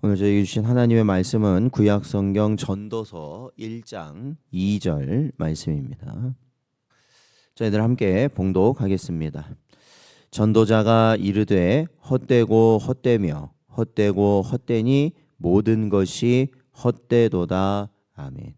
오늘 저에게 주신 하나님의 말씀은 구약성경 전도서 1장 2절 말씀입니다. 저희들 함께 봉독하겠습니다. 전도자가 이르되 헛되고 헛되며 헛되고 헛되니 모든 것이 헛되도다. 아멘.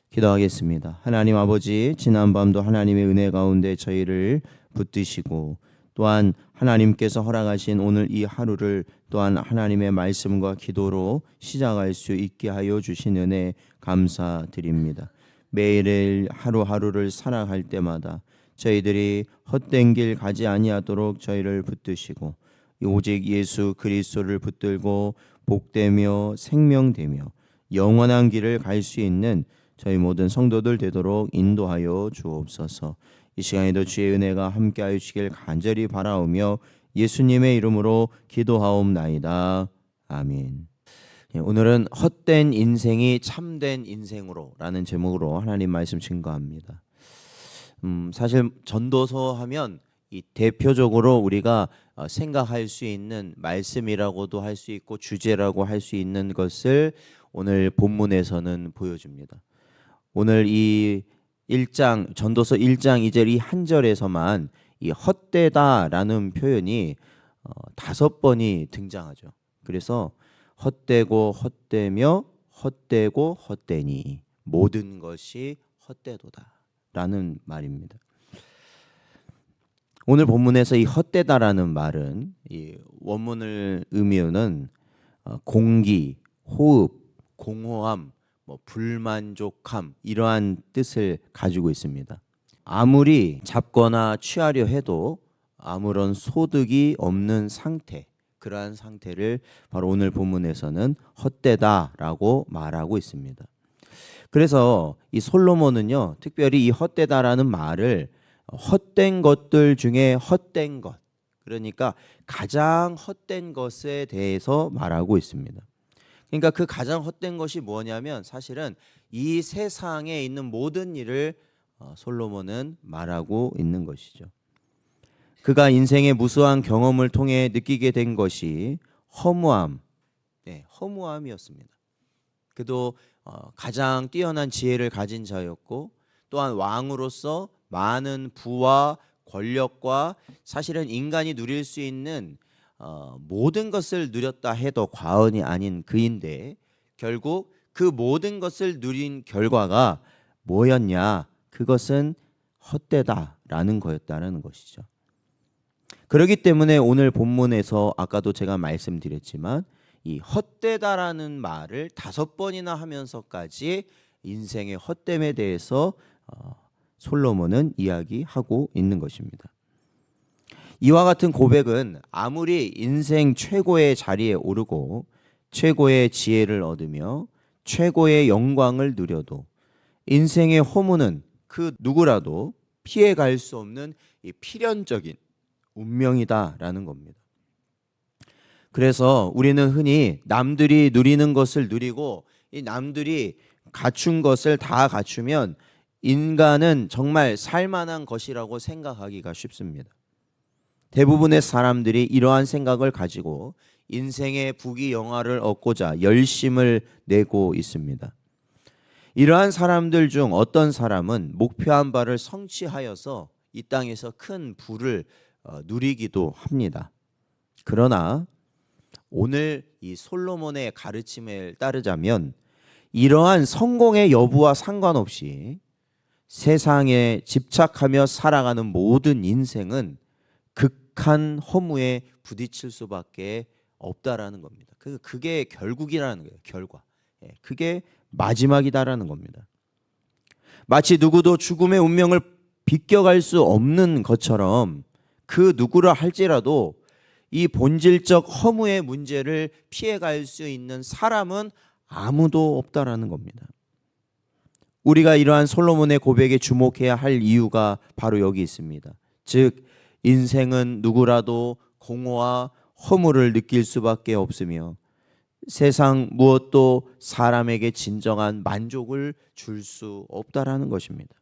기도하겠습니다. 하나님 아버지, 지난밤도 하나님의 은혜 가운데 저희를 붙드시고 또한 하나님께서 허락하신 오늘 이 하루를 또한 하나님의 말씀과 기도로 시작할 수 있게 하여 주신 은혜 감사드립니다. 매일 하루하루를 살아갈 때마다 저희들이 헛된 길 가지 아니하도록 저희를 붙드시고 오직 예수 그리스도를 붙들고 복되며 생명되며 영원한 길을 갈 수 있는 저희 모든 성도들 되도록 인도하여 주옵소서. 이 시간에도 주의 은혜가 함께하여 주시길 간절히 바라오며 예수님의 이름으로 기도하옵나이다. 아멘. 오늘은 헛된 인생이 참된 인생으로 라는 제목으로 하나님 말씀 증거합니다. 사실 전도서 하면 이 대표적으로 우리가 생각할 수 있는 말씀이라고도 할 수 있고 주제라고 할 수 있는 것을 오늘 본문에서는 보여줍니다. 오늘 이 1장 전도서 1장 2절 이 한 절에서만 이 헛되다라는 표현이 5번이 등장하죠. 그래서 헛되고 헛되며 헛되고 헛되니 모든 것이 헛되도다라는 말입니다. 오늘 본문에서 이 헛되다라는 말은 이 원문을 의미하는 공기, 호흡, 공허함, 불만족함 이러한 뜻을 가지고 있습니다. 아무리 잡거나 취하려 해도 아무런 소득이 없는 상태, 그러한 상태를 바로 오늘 본문에서는 헛되다라고 말하고 있습니다. 그래서 이 솔로몬은요, 특별히 이 헛되다라는 말을 헛된 것들 중에 헛된 것, 그러니까 가장 헛된 것에 대해서 말하고 있습니다. 그러니까 그 가장 헛된 것이 뭐냐면 사실은 이 세상에 있는 모든 일을 솔로몬은 말하고 있는 것이죠. 그가 인생의 무수한 경험을 통해 느끼게 된 것이 허무함, 허무함이었습니다. 그도 가장 뛰어난 지혜를 가진 자였고 또한 왕으로서 많은 부와 권력과 사실은 인간이 누릴 수 있는 모든 것을 누렸다 해도 과언이 아닌 그인데 결국 그 모든 것을 누린 결과가 뭐였냐? 그것은 헛되다라는 거였다는 것이죠. 그렇기 때문에 오늘 본문에서 아까도 제가 말씀드렸지만 이 헛되다라는 말을 5번이나 하면서까지 인생의 헛됨에 대해서 솔로몬은 이야기하고 있는 것입니다. 이와 같은 고백은 아무리 인생 최고의 자리에 오르고 최고의 지혜를 얻으며 최고의 영광을 누려도 인생의 허무는 그 누구라도 피해갈 수 없는 이 필연적인 운명이다라는 겁니다. 그래서 우리는 흔히 남들이 누리는 것을 누리고 이 남들이 갖춘 것을 다 갖추면 인간은 정말 살만한 것이라고 생각하기가 쉽습니다. 대부분의 사람들이 이러한 생각을 가지고 인생의 부귀영화를 얻고자 열심을 내고 있습니다. 이러한 사람들 중 어떤 사람은 목표한 바를 성취하여서 이 땅에서 큰 부를 누리기도 합니다. 그러나 오늘 이 솔로몬의 가르침을 따르자면 이러한 성공의 여부와 상관없이 세상에 집착하며 살아가는 모든 인생은 극한 허무에 부딪힐 수밖에 없다라는 겁니다. 그게 결국이라는 거예요. 결과. 그게 마지막이다라는 겁니다. 마치 누구도 죽음의 운명을 비껴갈 수 없는 것처럼 그 누구라 할지라도 이 본질적 허무의 문제를 피해갈 수 있는 사람은 아무도 없다라는 겁니다. 우리가 이러한 솔로몬의 고백에 주목해야 할 이유가 바로 여기 있습니다. 즉 인생은 누구라도 공허와 허무를 느낄 수밖에 없으며 세상 무엇도 사람에게 진정한 만족을 줄 수 없다라는 것입니다.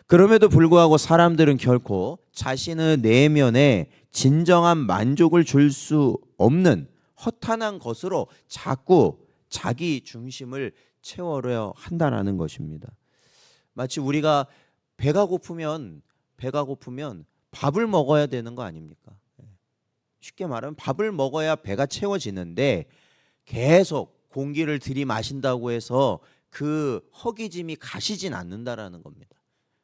그럼에도 불구하고 사람들은 결코 자신의 내면에 진정한 만족을 줄 수 없는 허탄한 것으로 자꾸 자기 중심을 채워려 한다라는 것입니다. 마치 우리가 배가 고프면 밥을 먹어야 되는 거 아닙니까? 쉽게 말하면 밥을 먹어야 배가 채워지는데 계속 공기를 들이마신다고 해서 그 허기짐이 가시진 않는다라는 겁니다.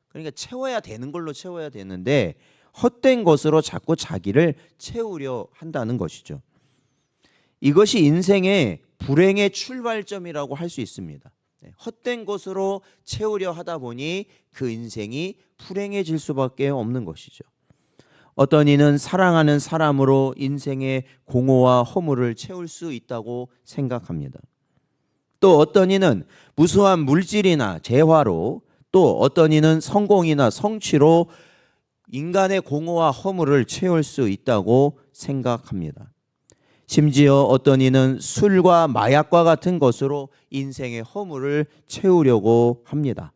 그러니까 채워야 되는 걸로 채워야 되는데 헛된 것으로 자꾸 자기를 채우려 한다는 것이죠. 이것이 인생의 불행의 출발점이라고 할 수 있습니다. 헛된 것으로 채우려 하다 보니 그 인생이 불행해질 수밖에 없는 것이죠. 어떤 이는 사랑하는 사람으로 인생의 공허와 허물을 채울 수 있다고 생각합니다. 또 어떤 이는 무수한 물질이나 재화로, 또 어떤 이는 성공이나 성취로 인간의 공허와 허물을 채울 수 있다고 생각합니다. 심지어 어떤 이는 술과 마약과 같은 것으로 인생의 허물을 채우려고 합니다.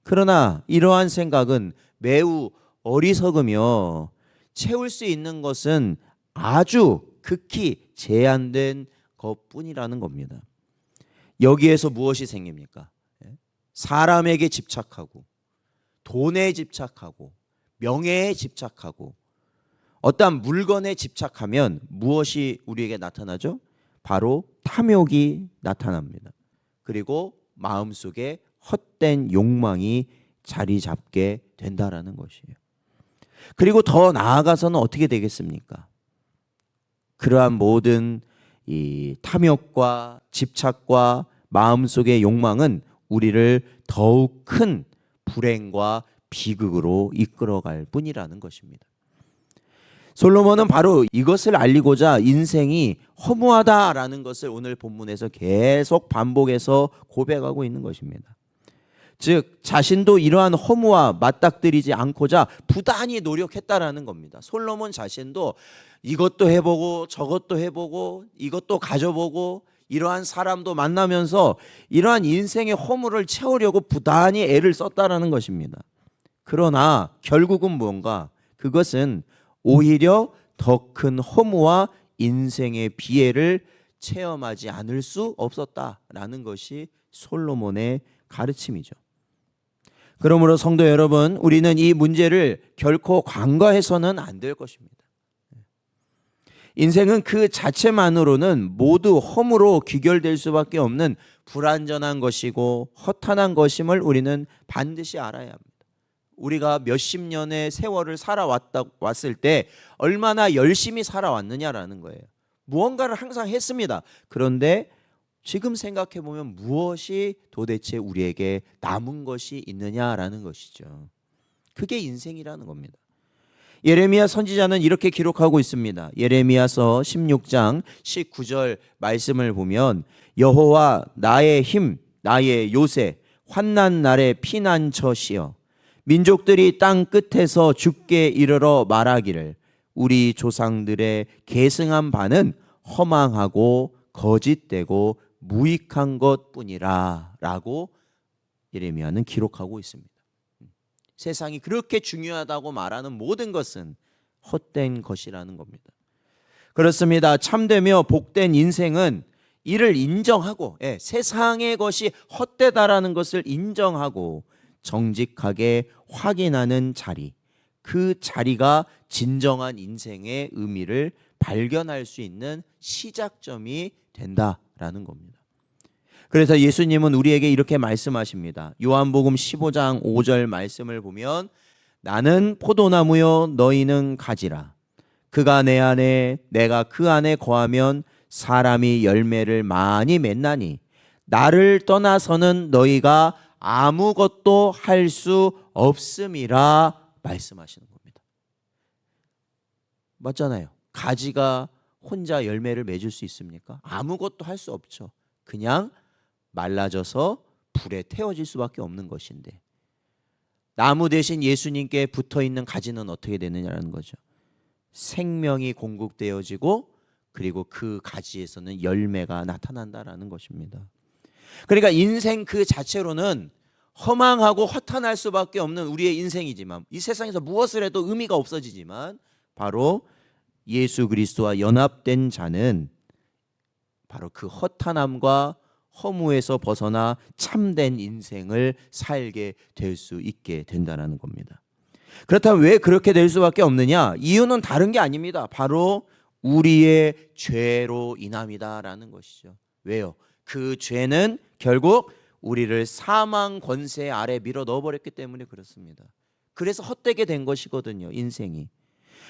그러나 이러한 생각은 매우 어리석으며 채울 수 있는 것은 아주 극히 제한된 것뿐이라는 겁니다. 여기에서 무엇이 생깁니까? 사람에게 집착하고, 돈에 집착하고, 명예에 집착하고, 어떠한 물건에 집착하면 무엇이 우리에게 나타나죠? 바로 탐욕이 나타납니다. 그리고 마음속에 헛된 욕망이 자리 잡게 된다라는 것이에요. 그리고 더 나아가서는 어떻게 되겠습니까? 그러한 모든 이 탐욕과 집착과 마음속의 욕망은 우리를 더욱 큰 불행과 비극으로 이끌어갈 뿐이라는 것입니다. 솔로몬은 바로 이것을 알리고자 인생이 허무하다라는 것을 오늘 본문에서 계속 반복해서 고백하고 있는 것입니다. 즉 자신도 이러한 허무와 맞닥뜨리지 않고자 부단히 노력했다라는 겁니다. 솔로몬 자신도 이것도 해보고 저것도 해보고 이것도 가져보고 이러한 사람도 만나면서 이러한 인생의 허물을 채우려고 부단히 애를 썼다라는 것입니다. 그러나 결국은 무언가, 그것은 오히려 더 큰 허무와 인생의 비애를 체험하지 않을 수 없었다라는 것이 솔로몬의 가르침이죠. 그러므로 성도 여러분, 우리는 이 문제를 결코 간과해서는 안 될 것입니다. 인생은 그 자체만으로는 모두 허무로 귀결될 수밖에 없는 불완전한 것이고 허탄한 것임을 우리는 반드시 알아야 합니다. 우리가 몇십 년의 세월을 살아왔을 때 얼마나 열심히 살아왔느냐라는 거예요. 무언가를 항상 했습니다. 그런데 지금 생각해 보면 무엇이 도대체 우리에게 남은 것이 있느냐라는 것이죠. 그게 인생이라는 겁니다. 예레미야 선지자는 이렇게 기록하고 있습니다. 예레미야서 16장 19절 말씀을 보면 여호와 나의 힘, 나의 요새, 환난 날의 피난처시여 민족들이 땅 끝에서 죽게 이르러 말하기를 우리 조상들의 계승한 바는 허망하고 거짓되고 무익한 것뿐이라 라고 예레미야는 기록하고 있습니다. 세상이 그렇게 중요하다고 말하는 모든 것은 헛된 것이라는 겁니다. 그렇습니다. 참되며 복된 인생은 이를 인정하고 세상의 것이 헛되다라는 것을 인정하고 정직하게 확인하는 자리, 그 자리가 진정한 인생의 의미를 발견할 수 있는 시작점이 된다라는 겁니다. 그래서 예수님은 우리에게 이렇게 말씀하십니다. 요한복음 15장 5절 말씀을 보면 나는 포도나무요 너희는 가지라. 그가 내 안에 내가 그 안에 거하면 사람이 열매를 많이 맺나니 나를 떠나서는 너희가 아무것도 할 수 없음이라 말씀하시는 겁니다. 맞잖아요. 가지가 혼자 열매를 맺을 수 있습니까? 아무것도 할 수 없죠. 그냥 말라져서 불에 태워질 수밖에 없는 것인데 나무 대신 예수님께 붙어있는 가지는 어떻게 되느냐는 거죠. 생명이 공급되어지고 그리고 그 가지에서는 열매가 나타난다라는 것입니다. 그러니까 인생 그 자체로는 허망하고 허탄할 수밖에 없는 우리의 인생이지만 이 세상에서 무엇을 해도 의미가 없어지지만 바로 예수 그리스도와 연합된 자는 바로 그 허탄함과 허무에서 벗어나 참된 인생을 살게 될 수 있게 된다는 겁니다. 그렇다면 왜 그렇게 될 수밖에 없느냐? 이유는 다른 게 아닙니다. 바로 우리의 죄로 인함이다라는 것이죠. 왜요? 그 죄는 결국 우리를 사망 권세 아래 밀어 넣어버렸기 때문에 그렇습니다. 그래서 헛되게 된 것이거든요, 인생이.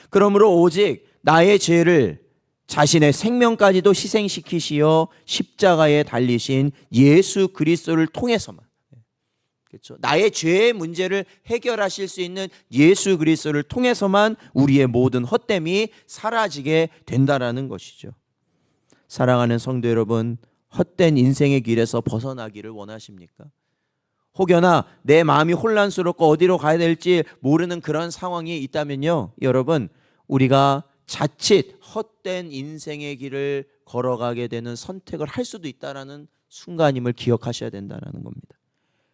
그러므로 오직 나의 죄를 자신의 생명까지도 희생시키시어 십자가에 달리신 예수 그리스도를 통해서만, 그렇죠? 나의 죄의 문제를 해결하실 수 있는 예수 그리스도를 통해서만 우리의 모든 헛됨이 사라지게 된다라는 것이죠. 사랑하는 성도 여러분, 헛된 인생의 길에서 벗어나기를 원하십니까? 혹여나 내 마음이 혼란스럽고 어디로 가야 될지 모르는 그런 상황이 있다면요, 여러분, 우리가 자칫 헛된 인생의 길을 걸어가게 되는 선택을 할 수도 있다라는 순간임을 기억하셔야 된다는 겁니다.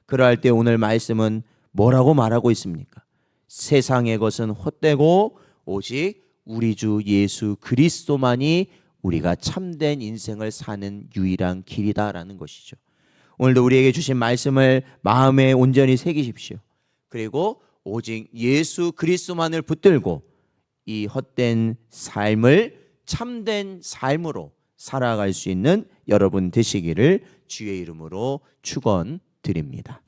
그러할 때 오늘 말씀은 뭐라고 말하고 있습니까? 세상의 것은 헛되고 오직 우리 주 예수 그리스도만이 우리가 참된 인생을 사는 유일한 길이다라는 것이죠. 오늘도 우리에게 주신 말씀을 마음에 온전히 새기십시오. 그리고 오직 예수 그리스도만을 붙들고 이 헛된 삶을 참된 삶으로 살아갈 수 있는 여러분 되시기를 주의 이름으로 축원드립니다.